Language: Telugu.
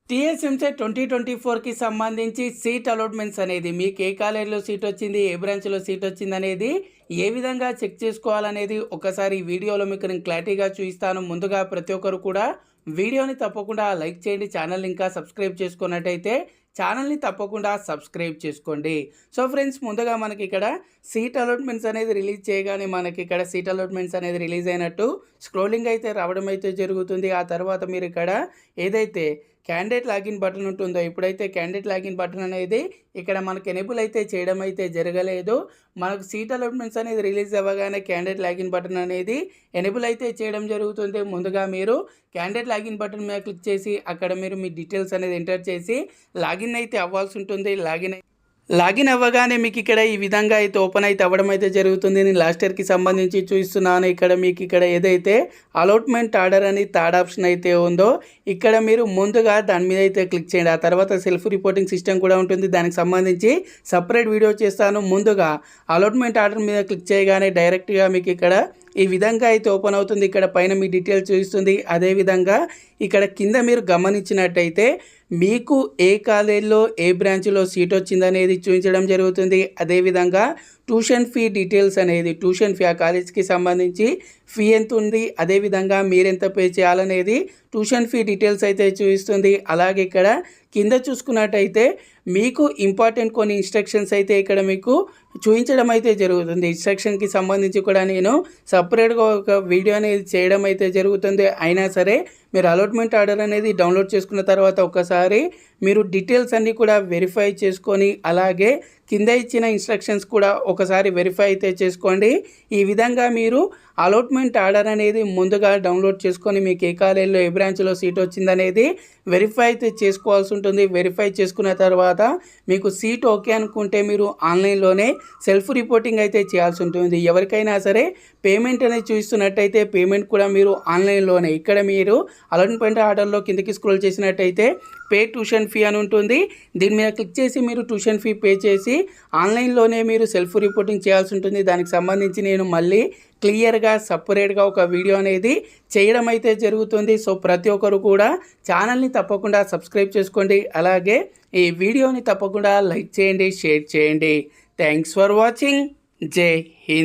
టీఎస్ఎంసీ 2024కి సంబంధించి సీట్ అలాట్మెంట్స్ అనేది మీకు ఏ కాలేజీలో సీట్ వచ్చింది, ఏ బ్రాంచ్లో సీట్ వచ్చింది అనేది ఏ విధంగా చెక్ చేసుకోవాలనేది ఒకసారి ఈ వీడియోలో మీకు నేను క్లారిటీగా చూపిస్తాను. ముందుగా ప్రతి ఒక్కరు కూడా వీడియోని తప్పకుండా లైక్ చేయండి. ఛానల్ ఇంకా సబ్స్క్రైబ్ చేసుకున్నట్టయితే ఛానల్ని తప్పకుండా సబ్స్క్రైబ్ చేసుకోండి. సో ఫ్రెండ్స్, ముందుగా మనకి ఇక్కడ సీట్ అలాట్మెంట్స్ అనేది రిలీజ్ చేయగానే మనకి ఇక్కడ సీట్ అలాట్మెంట్స్ అనేది రిలీజ్ అయినట్టు స్క్రోలింగ్ అయితే రావడం అయితే జరుగుతుంది. ఆ తర్వాత మీరు ఇక్కడ ఏదైతే క్యాండిడేట్ లాగిన్ బటన్ ఉంటుందో, ఇప్పుడైతే క్యాండిడేట్ లాగిన్ బటన్ అనేది ఇక్కడ మనకు ఎనేబుల్ అయితే చేయడం అయితే జరగలేదు. మనకు సీట్ అలాట్మెంట్స్ అనేది రిలీజ్ అవ్వగానే క్యాండిడేట్ లాగిన్ బటన్ అనేది ఎనేబుల్ అయితే చేయడం జరుగుతుంది. ముందుగా మీరు క్యాండిడేట్ లాగిన్ బటన్ మీద క్లిక్ చేసి అక్కడ మీరు మీ డీటెయిల్స్ అనేది ఎంటర్ చేసి లాగిన్ అయితే అవ్వాల్సి ఉంటుంది. లాగిన్ అవ్వగానే మీకు ఇక్కడ ఈ విధంగా అయితే ఓపెన్ అయితే అవ్వడం అయితే జరుగుతుంది. నేను లాస్ట్ ఇయర్కి సంబంధించి చూస్తున్నాను. ఇక్కడ మీకు ఇక్కడ ఏదైతే అలాట్మెంట్ ఆర్డర్ అని థర్డ్ ఆప్షన్ అయితే ఉందో ఇక్కడ మీరు ముందుగా దాని మీద అయితే క్లిక్ చేయండి. ఆ తర్వాత సెల్ఫ్ రిపోర్టింగ్ సిస్టమ్ కూడా ఉంటుంది. దానికి సంబంధించి సపరేట్ వీడియో చేస్తాను. ముందుగా అలాట్మెంట్ ఆర్డర్ మీద క్లిక్ చేయగానే డైరెక్ట్గా మీకు ఇక్కడ ఈ విధంగా అయితే ఓపెన్ అవుతుంది. ఇక్కడ పైన మీ డీటెయిల్స్ చూపిస్తుంది. అదేవిధంగా ఇక్కడ కింద మీరు గమనించినట్టయితే మీకు ఏ కాలేజీలో ఏ బ్రాంచ్లో సీట్ వచ్చిందనేది చూపించడం జరుగుతుంది. అదేవిధంగా ట్యూషన్ ఫీ డీటెయిల్స్ అనేది ట్యూషన్ ఫీ ఆ కాలేజ్కి సంబంధించి ఫీ ఎంత ఉంది, అదేవిధంగా మీరెంత పే చేయాలనేది ట్యూషన్ ఫీ డీటెయిల్స్ అయితే చూపిస్తుంది. అలాగే ఇక్కడ కింద చూసుకున్నట్టయితే మీకు ఇంపార్టెంట్ కొన్ని ఇన్స్ట్రక్షన్స్ అయితే ఇక్కడ మీకు చూపించడం అయితే జరుగుతుంది. ఇన్స్ట్రక్షన్కి సంబంధించి కూడా నేను సపరేట్గా ఒక వీడియో అనేది చేయడం అయితే జరుగుతుంది. అయినా సరే మీరు అలాట్మెంట్ ఆర్డర్ అనేది డౌన్లోడ్ చేసుకున్న తర్వాత ఒకసారి మీరు డీటెయిల్స్ అన్నీ కూడా వెరిఫై చేసుకొని అలాగే కింద ఇచ్చిన ఇన్స్ట్రక్షన్స్ కూడా ఒకసారి వెరిఫై అయితే చేసుకోండి. ఈ విధంగా మీరు అలాట్మెంట్ ఆర్డర్ అనేది ముందుగా డౌన్లోడ్ చేసుకొని మీకు ఏ కాలేజీలో ఏ బ్రాంచ్లో సీట్ వచ్చిందనేది వెరిఫై అయితే చేసుకోవాల్సి ఉంటుంది. వెరిఫై చేసుకున్న తర్వాత మీకు సీట్ ఓకే అనుకుంటే మీరు ఆన్లైన్లోనే సెల్ఫ్ రిపోర్టింగ్ అయితే చేయాల్సి ఉంటుంది. ఎవరికైనా సరే పేమెంట్ అనేది చూస్తున్నట్టయితే పేమెంట్ కూడా మీరు ఆన్లైన్లోనే ఇక్కడ మీరు అలాట్మెంట్ ఆర్డర్లో కిందకి స్క్రోల్ చేసినట్టయితే పే ట్యూషన్ ఫీ అని ఉంటుంది. దీని మీద క్లిక్ చేసి మీరు ట్యూషన్ ఫీ పే చేసి ఆన్లైన్లోనే మీరు సెల్ఫ్ రిపోర్టింగ్ చేయాల్సి ఉంటుంది. దానికి సంబంధించి నేను మళ్ళీ క్లియర్గా సపరేట్గా ఒక వీడియో అనేది చేయడం అయితే జరుగుతుంది. సో ప్రతి ఒక్కరు కూడా ఛానల్ని తప్పకుండా సబ్స్క్రైబ్ చేసుకోండి. అలాగే ఈ వీడియోని తప్పకుండా లైక్ చేయండి, షేర్ చేయండి. Thanks for watching. జై హింద్.